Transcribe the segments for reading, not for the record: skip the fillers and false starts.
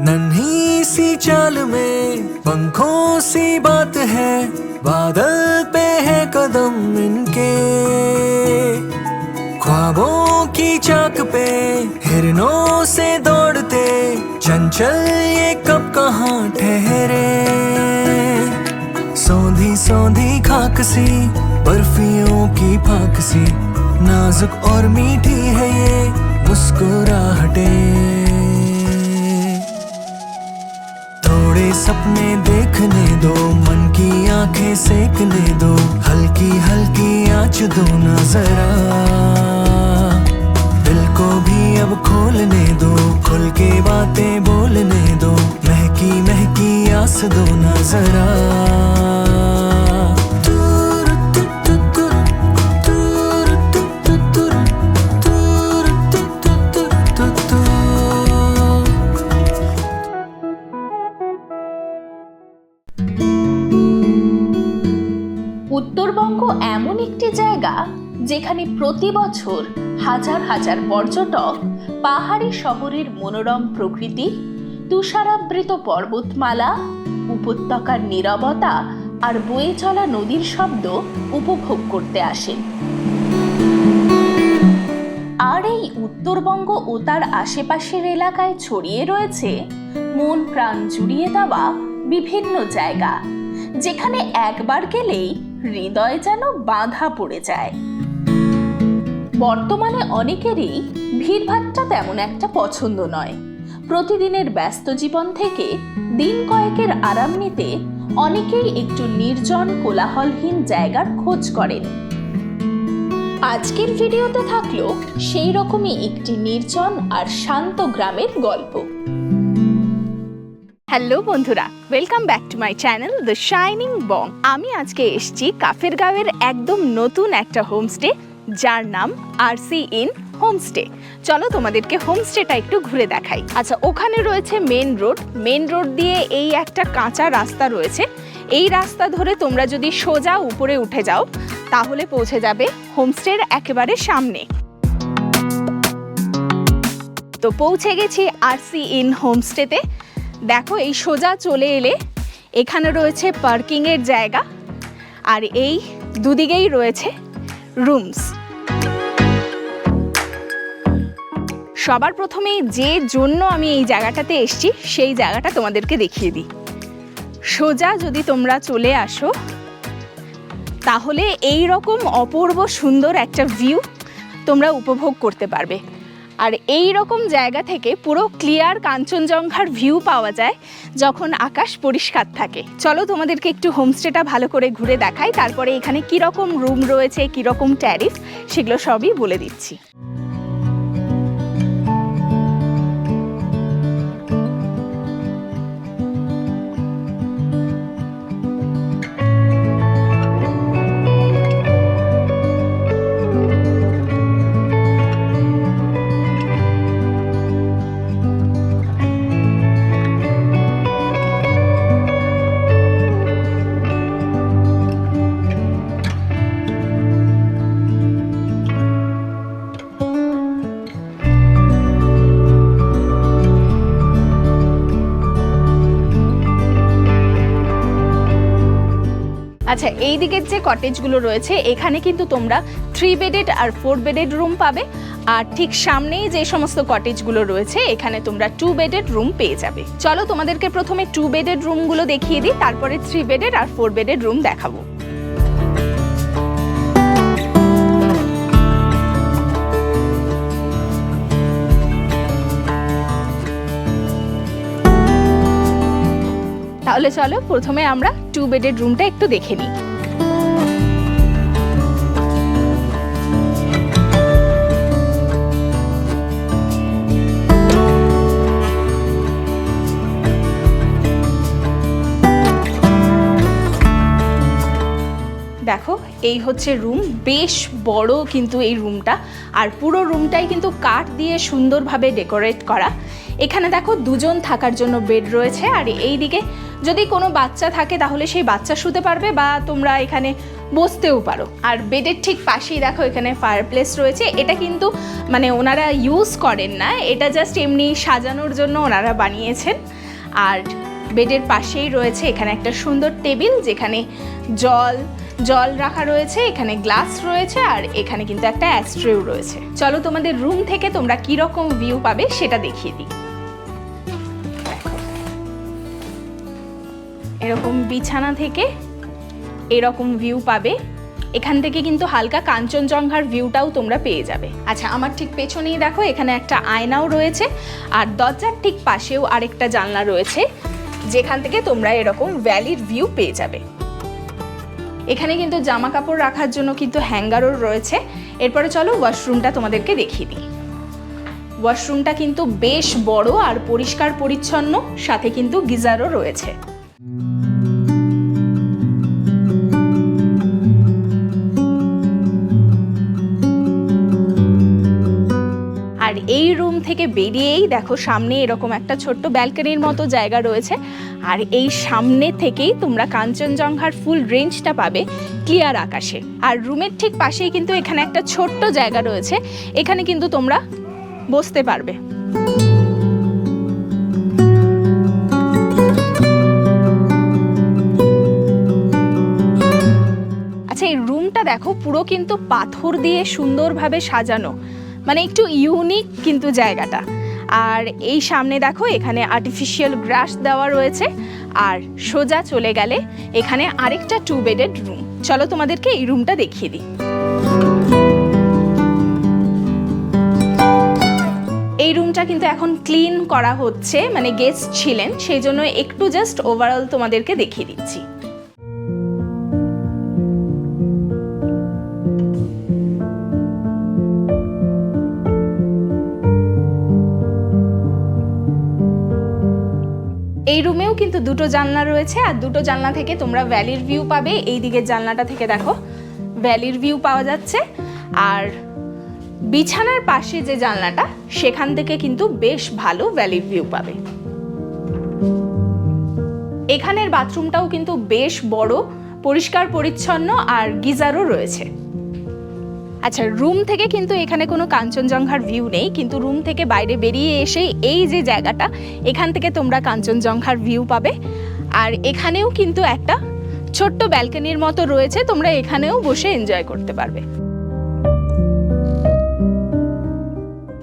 नन्ही सी चाल में पंखों सी बात है, बादल पे है कदम इनके। ख्वाबों की चाक पे हिरनों से दौड़ते, चंचल ये कब कहाँ ठहरे। सौंधी सौंधी खाक सी बर्फियों की फाक सी, नाजुक और मीठी है ये मुस्कुराहटें। थोड़े सपने देखने दो, मन की आंखें सेकने दो, हल्की हल्की आँच दो ना जरा। दिल को भी अब खोलने दो, खुल के बातें बोलने दो, महकी महकी आस दो ना जरा। উত্তরবঙ্গ এমন একটি জায়গা যেখানে প্রতি বছর হাজার হাজার পর্যটক পাহাড়ি শহরের মনোরম প্রকৃতি, তুষারাবৃত পর্বতমালা, উপত্যকার নীরবতা আর বয়ে চলা নদীর শব্দ উপভোগ করতে আসেন। আর এই উত্তরবঙ্গ ও তার আশেপাশের এলাকায় ছড়িয়ে রয়েছে মন প্রাণ জুড়িয়ে দেওয়া বিভিন্ন জায়গা, যেখানে একবার গেলেই হৃদয় যেন বাঁধা পড়ে যায়। বর্তমানে অনেকেরই ভিড়ভাট্টা তেমন একটা পছন্দ নয়। প্রতিদিনের ব্যস্ত জীবন থেকে দিন কয়েকের আরাম নিতে অনেকেই একটু নির্জন কোলাহলহীন জায়গার খোঁজ করেন। আজকের ভিডিওতে থাকলো সেই রকমই একটি নির্জন আর শান্ত গ্রামের গল্প। হ্যালো বন্ধুরা, welcome back to my channel the Shining Bong. আমি আজকে এসেছি কাফেরগাঁওয়ের একদম নতুন একটা হোমস্টে, যার নাম আরসি ইন হোমস্টে। চলো তোমাদেরকে হোমস্টেটা একটু ঘুরে দেখাই। আচ্ছা, ওখানে রয়েছে মেন রোড দিয়ে এই একটা কাঁচা রাস্তা রয়েছে। এই রাস্তা ধরে তোমরা যদি সোজা উপরে উঠে যাও তাহলে পৌঁছে যাবে হোমস্টের একেবারে সামনে। তো পৌঁছে গেছি আরসি ইন হোমস্টেতে। দেখো, এই সোজা চলে এলে এখানে রয়েছে পার্কিংয়ের জায়গা, আর এই দুদিকেই রয়েছে রুমস। সবার প্রথমেই যে জন্য আমি এই জায়গাটাতে এসেছি সেই জায়গাটা তোমাদেরকে দেখিয়ে দিই। সোজা যদি তোমরা চলে আসো তাহলে এই রকম অপূর্ব সুন্দর একটা ভিউ তোমরা উপভোগ করতে পারবে। আর এই রকম জায়গা থেকে পুরো ক্লিয়ার কাঞ্চনজঙ্ঘার ভিউ পাওয়া যায় যখন আকাশ পরিষ্কার থাকে। চলো তোমাদেরকে একটু হোমস্টেটা ভালো করে ঘুরে দেখাই, তারপরে এখানে কীরকম রুম রয়েছে, কীরকম ট্যারিফ, সেগুলো সবই বলে দিচ্ছি। আচ্ছা, এই দিকের যে কটেজগুলো রয়েছে এখানে কিন্তু তোমরা 3 বেডেড আর 4 বেডেড রুম পাবে। আর ঠিক সামনেই যে সমস্ত কটেজগুলো রয়েছে এখানে তোমরা 2 বেডেড রুম পেয়ে যাবে। চলো তোমাদেরকে প্রথমে 2 বেডেড রুমগুলো দেখিয়ে দিই, তারপরে 3 বেডেড আর 4 বেডেড রুম দেখাবো। তাহলে চলো প্রথমে আমরা 2 বেডেড রুমটা একটু দেখে নিই। দেখো, এই হচ্ছে রুম, বেশ বড় কিন্তু এই রুমটা, আর পুরো রুমটাই কিন্তু কাঠ দিয়ে সুন্দরভাবে ডেকোরেট করা। এখানে দেখো 2 জন থাকার জন্য বেড রয়েছে, আর এই দিকে যদি কোনো বাচ্চা থাকে তাহলে সেই বাচ্চা শুতে পারবে, বা তোমরা এখানে বসতেও পারো। আর বেডের ঠিক পাশেই দেখো এখানে ফায়ারপ্লেস রয়েছে। এটা কিন্তু মানে ওনারা ইউজ করেন না, এটা জাস্ট এমনি সাজানোর জন্য ওনারা বানিয়েছেন। আর বেডের পাশেই রয়েছে এখানে একটা সুন্দর টেবিল, যেখানে জল রাখা রয়েছে, এখানে গ্লাস রয়েছে, আর এখানে কিন্তু একটা অ্যাস্ট্রেও রয়েছে। চলো তোমাদের রুম থেকে তোমরা কি রকম ভিউ পাবে সেটা দেখিয়ে দিই। এরকম বিছানা থেকে এরকম ভিউ পাবে। এখান থেকে কিন্তু হালকা কাঞ্চনজঙ্ঘার ভিউটাও তোমরা পেয়ে যাবে। আচ্ছা, আমার ঠিক পেছনেই দেখো এখানে একটা আয়নাও রয়েছে, আর দরজার ঠিক পাশেও আরেকটা জানলা রয়েছে, যেখান থেকে তোমরা এরকম ভ্যালির ভিউ পেয়ে যাবে। এখানে কিন্তু জামা কাপড় রাখার জন্য কিন্তু হ্যাঙ্গারও রয়েছে। এরপরে চলো ওয়াশরুমটা তোমাদেরকে দেখিয়ে দিই। ওয়াশরুমটা কিন্তু বেশ বড় আর পরিষ্কার পরিচ্ছন্ন, সাথে কিন্তু গিজারও রয়েছে। আর এই রুম থেকে বেরিয়েই দেখো সামনে এরকম একটা ছোট্ট ব্যালকনির মতো জায়গা রয়েছে, আর এই সামনে থেকেই তোমরা কাঞ্চনজঙ্ঘার ফুল রেঞ্জটা পাবে ক্লিয়ার আকাশে। আর রুমের ঠিক পাশেই কিন্তু এখানে একটা ছোট্ট জায়গা রয়েছে, এখানে কিন্তু তোমরা বসতে পারবে। আচ্ছা, এই রুমটা দেখো পুরো কিন্তু পাথর দিয়ে সুন্দরভাবে সাজানো, মানে একটু ইউনিক কিন্তু জায়গাটা। আর এই সামনে দেখো এখানে আর্টিফিশিয়াল গ্রাস দেওয়া রয়েছে, আর সোজা চলে গেলে এখানে আরেকটা 2 বেডেড রুম। চলো তোমাদেরকে এই রুমটা দেখিয়ে দিই। এই রুমটা কিন্তু এখন ক্লিন করা হচ্ছে, মানে গেস্ট ছিলেন সেই জন্য একটু জাস্ট ওভারঅল তোমাদেরকে দেখিয়ে দিচ্ছি। এই রুমেও কিন্তু দুটো জানলা রয়েছে, আর দুটো জানলা থেকে তোমরা ভ্যালির ভিউ পাবে। এই দিকের জানলাটা থেকে দেখো ভ্যালির ভিউ পাওয়া যাচ্ছে, আর বিছানার পাশে যে জানলাটা সেখান থেকে কিন্তু বেশ ভালো ভ্যালির ভিউ পাবে। এখানের বাথরুমটাও কিন্তু বেশ বড়, পরিষ্কার পরিচ্ছন্ন, আর গিজারও রয়েছে। আচ্ছা, রুম থেকে কিন্তু এখানে কোনো কাঞ্চনজঙ্ঘার ভিউ নেই, কিন্তু রুম থেকে বাইরে বেরিয়ে এসে এই যে জায়গাটা, এখান থেকে তোমরা কাঞ্চনজঙ্ঘার ভিউ পাবে। আর এখানেও কিন্তু একটা ছোট্ট ব্যালকনির মতো রয়েছে, তোমরা এখানেও বসে এনজয় করতে পারবে।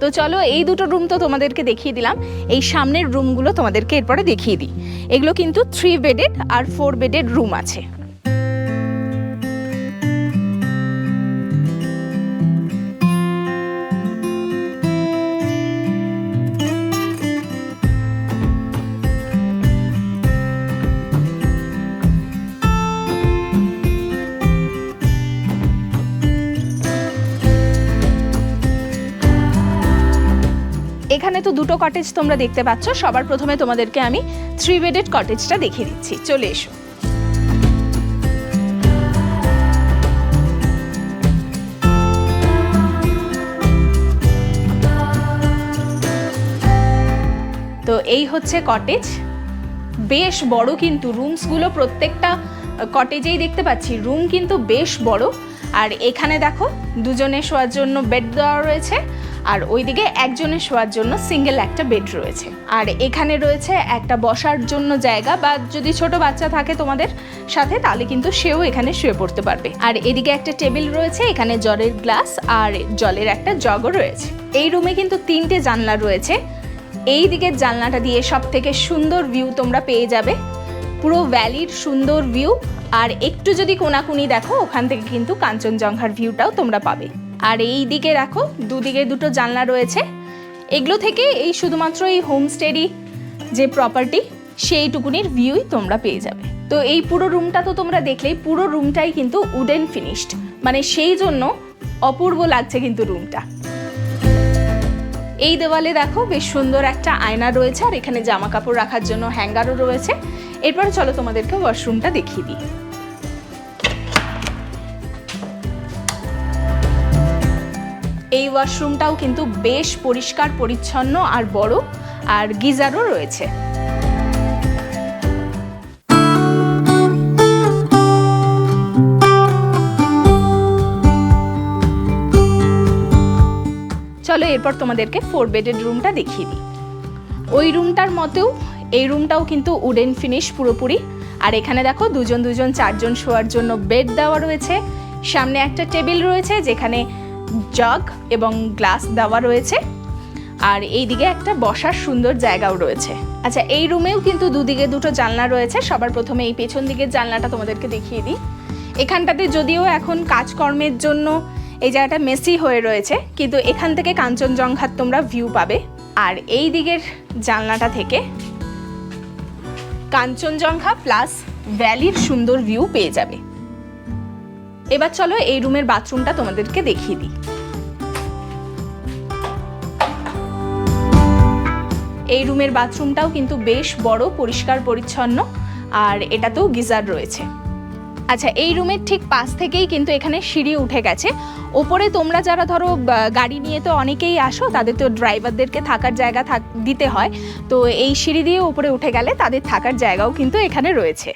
তো চলো, এই দুটো রুম তো তোমাদেরকে দেখিয়ে দিলাম, এই সামনের রুমগুলো তোমাদেরকে এরপরে দেখিয়ে দিই। এগুলো কিন্তু 3 বেডেড আর 4 বেডেড রুম আছে। এখানে তো দুটো কটেজ তোমরা দেখতে পাচ্ছ। সবার প্রথমে তোমাদেরকে আমি 3 বেডেড কটেজটা দেখিয়ে দিচ্ছি, চলে এসো। তো এই হচ্ছে কটেজ, বেশ বড় কিন্তু রুমসগুলো, প্রত্যেকটা কটেজেই দেখতে পাচ্ছি রুম কিন্তু বেশ বড়। আর এখানে দেখো দুজনে শোয়ার জন্য বেড দেওয়া রয়েছে, আর ওইদিকে একজনের শোয়ার জন্য সিঙ্গেল একটা বেড রয়েছে। আর এখানে রয়েছে একটা বসার জন্য জায়গা, বা যদি ছোট বাচ্চা থাকে তোমাদের সাথে তাহলে কিন্তু সেও এখানে শুয়ে পড়তে পারবে। আর এদিকে একটা টেবিল রয়েছে, এখানে জলের গ্লাস আর জলের একটা জগও রয়েছে। এই রুমে কিন্তু 3টে জানলা রয়েছে। এই দিকের জানলাটা দিয়ে সব থেকে সুন্দর ভিউ তোমরা পেয়ে যাবে, পুরো ভ্যালির সুন্দর ভিউ। আর একটু যদি কোনাকুনি দেখো, ওখান থেকে কিন্তু কাঞ্চনজঙ্ঘার ভিউটাও তোমরা পাবে। আর এই দিকে দেখো দুদিকে দুটো জানলা রয়েছে, এগুলো থেকে এই শুধুমাত্র এই হোমস্টেরই যে প্রপার্টি সেইটুকুনির ভিউই তোমরা পেয়ে যাবে। তো এই পুরো রুমটা তো তোমরা দেখলেই, পুরো রুমটাই কিন্তু উডেন ফিনিশড, মানে সেই জন্য অপূর্ব লাগছে কিন্তু রুমটা। এই দেওয়ালে দেখো বেশ সুন্দর একটা আয়না রয়েছে, আর এখানে জামা কাপড় রাখার জন্য হ্যাঙ্গারও রয়েছে। এরপরে চলো তোমাদেরকে ওয়াশরুমটা দেখিয়ে দিই। এই ওয়াশরুমটাও কিন্তু বেশ পরিষ্কার পরিচ্ছন্ন আর বড়, আর গিজারও রয়েছে। চলো এরপর তোমাদেরকে 4 বেডের রুমটা দেখিয়ে দিই। ওই রুমটার মতেও এই রুমটাও কিন্তু উডেন ফিনিশ পুরোপুরি। আর এখানে দেখো 2 4জন শোয়ার জন্য বেড দেওয়া রয়েছে। সামনে একটা টেবিল রয়েছে যেখানে জগ এবং গ্লাস দেওয়া রয়েছে। আর এইদিকে একটা বসার সুন্দর জায়গাও রয়েছে। আচ্ছা, এই রুমেও কিন্তু দুদিকে দুটো জানলা রয়েছে। সবার প্রথমে এই পেছন দিকের জানলাটা তোমাদেরকে দেখিয়ে দিই। এখানটাতে যদিও এখন কাজকর্মের জন্য এই জায়গাটা মেসি হয়ে রয়েছে, কিন্তু এখান থেকে কাঞ্চনজঙ্ঘার তোমরা ভিউ পাবে। আর এই দিকের জানলাটা থেকে কাঞ্চনজঙ্ঘা প্লাস ভ্যালির সুন্দর ভিউ পেয়ে যাবে। এবার চলো এই রুমের বাথরুমটা তোমাদেরকে দেখিয়ে দিই। এই রুমের বাথরুমটাও কিন্তু বেশ বড়, পরিষ্কার পরিচ্ছন্ন, আর এটাতেও গিজার রয়েছে। আচ্ছা, এই রুমের ঠিক পাশ থেকেই কিন্তু এখানে সিঁড়ি উঠে গেছে। ওপরে তোমরা যারা ধরো গাড়ি নিয়ে তো অনেকেই আসো, তাদের তো ড্রাইভারদেরকে থাকার জায়গা দিতে হয়, তো এই সিঁড়ি দিয়ে উপরে উঠে গেলে তাদের থাকার জায়গাও কিন্তু এখানে রয়েছে।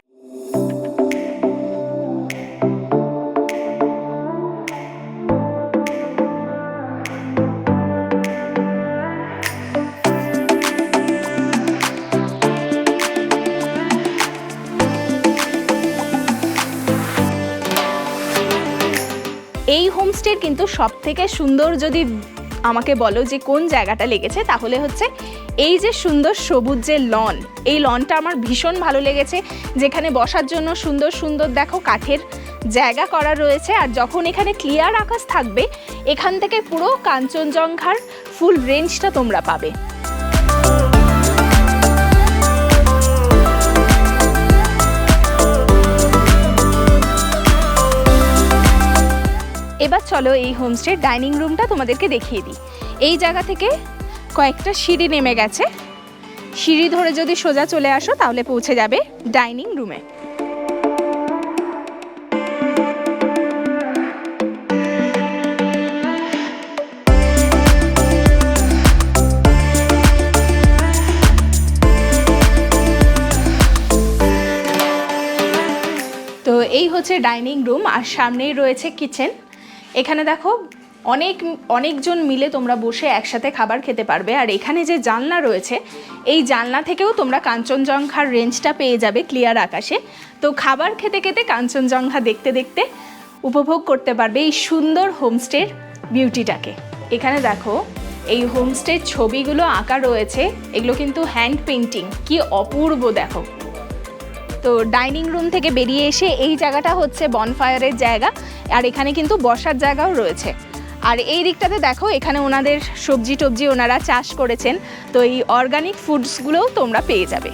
এই হোমস্টের কিন্তু সব থেকে সুন্দর যদি আমাকে বলো যে কোন জায়গাটা লেগেছে, তাহলে হচ্ছে এই যে সুন্দর সবুজ যে লন, এই লনটা আমার ভীষণ ভালো লেগেছে। যেখানে বসার জন্য সুন্দর সুন্দর দেখো কাঠের জায়গা করা রয়েছে। আর যখন এখানে ক্লিয়ার আকাশ থাকবে, এখান থেকে পুরো কাঞ্চনজঙ্ঘার ফুল রেঞ্জটা তোমরা পাবে। এবার চলো এই হোমস্টের ডাইনিং রুমটা তোমাদেরকে দেখিয়ে দিই। এই জায়গা থেকে কয়েকটা সিঁড়ি নেমে গেছে। সিঁড়ি ধরে যদি সোজা চলে আসো তাহলে পৌঁছে যাবে ডাইনিং রুমে। তো এই হচ্ছে ডাইনিং রুম, আর সামনেই রয়েছে কিচেন। এখানে দেখো অনেকজন মিলে তোমরা বসে একসাথে খাবার খেতে পারবে। আর এখানে যে জানলা রয়েছে, এই জানলা থেকেও তোমরা কাঞ্চনজঙ্ঘার রেঞ্জটা পেয়ে যাবে ক্লিয়ার আকাশে। তো খাবার খেতে খেতে কাঞ্চনজঙ্ঘা দেখতে দেখতে উপভোগ করতে পারবে এই সুন্দর হোমস্টের বিউটিটাকে। এখানে দেখো এই হোমস্টের ছবিগুলো আঁকা রয়েছে, এগুলো কিন্তু হ্যান্ড পেন্টিং, কি অপূর্ব দেখো। তো ডাইনিং রুম থেকে বেরিয়ে এসে এই জায়গাটা হচ্ছে বনফায়ারের জায়গা, আর এখানে কিন্তু বসার জায়গাও রয়েছে। আর এই দিকটাতে দেখো এখানে ওনাদের সবজি টবজি ওনারা চাষ করেছেন, তো এই অর্গানিক ফুডসগুলোও তোমরা পেয়ে যাবে।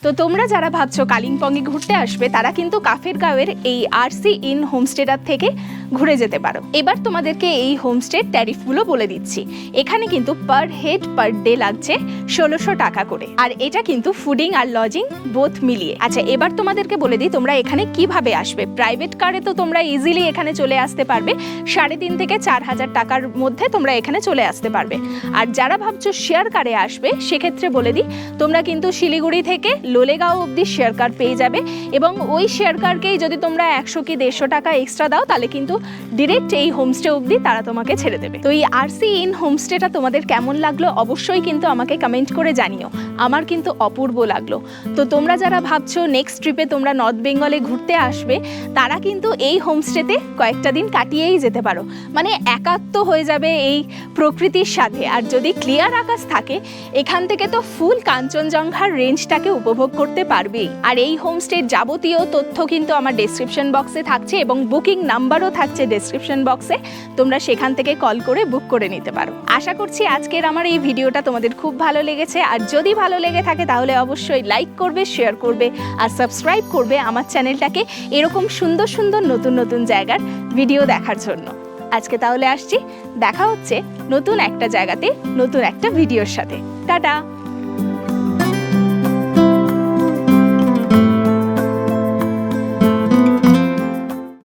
তো তোমরা যারা ভাবছো কালিম্পংয়ে ঘুরতে আসবে, তারা কিন্তু কাফেরগাঁওয়ের এই আরসি ইন হোমস্টেটার থেকে ঘুরে যেতে পারো। এবার তোমাদেরকে এই হোমস্টের ট্যারিফগুলো বলে দিচ্ছি। এখানে কিন্তু পার হেড পার ডে লাগছে 1600 টাকা করে, আর এটা কিন্তু ফুডিং আর লজিং বোথ মিলিয়ে। আচ্ছা, এবার তোমাদেরকে বলে দিই তোমরা এখানে কিভাবে আসবে। প্রাইভেট কারে তো তোমরা ইজিলি এখানে চলে আসতে পারবে, 3.5 থেকে 4000 টাকার মধ্যে তোমরা এখানে চলে আসতে পারবে। আর যারা ভাবছো শেয়ার কারে আসবে, সেক্ষেত্রে বলে দিই তোমরা কিন্তু শিলিগুড়ি থেকে লোলেগাঁও অবধি শেয়ার কার পেয়ে যাবে, এবং ওই শেয়ার কারকেই যদি তোমরা 100 কি 150 টাকা এক্সট্রা দাও, তাহলে কিন্তু ডিরেক্ট এই হোমস্টে অবধি তারা তোমাকে ছেড়ে দেবে। তো এই আরসি ইন হোমস্টেটা তোমাদের কেমন লাগলো অবশ্যই কিন্তু আমাকে কমেন্ট করে জানিও। আমার কিন্তু অপূর্ব লাগলো। তো তোমরা যারা ভাবছো নেক্সট ট্রিপে তোমরা নর্থ বেঙ্গলে ঘুরতে আসবে, তারা কিন্তু এই হোমস্টেতে কয়েকটা দিন কাটিয়েই যেতে পারো। মানে একাত্ম হয়ে যাবে এই প্রকৃতির সাথে। আর যদি ক্লিয়ার আকাশ থাকে, এখান থেকে তো ফুল কাঞ্চনজঙ্ঘার রেঞ্জটাকে উপভোগ করতে পারবেই। আর এই হোমস্টের যাবতীয় তথ্য কিন্তু আমার ডেসক্রিপশন বক্সে থাকছে, এবং বুকিং নাম্বারও থাকছে ডেসক্রিপশন বক্সে। তোমরা সেখান থেকে কল করে বুক করে নিতে পারো। আশা করছি আজকের আমার এই ভিডিওটা তোমাদের খুব ভালো লেগেছে। আর যদি ভালো লেগে থাকে তাহলে অবশ্যই লাইক করবে, শেয়ার করবে, আর সাবস্ক্রাইব করবে আমার চ্যানেলটাকে এরকম সুন্দর সুন্দর নতুন নতুন জায়গার ভিডিও দেখার জন্য। আজকে তাহলে আসছি, দেখা হচ্ছে নতুন একটা জায়গাতে নতুন একটা ভিডিওর সাথে। টাটা।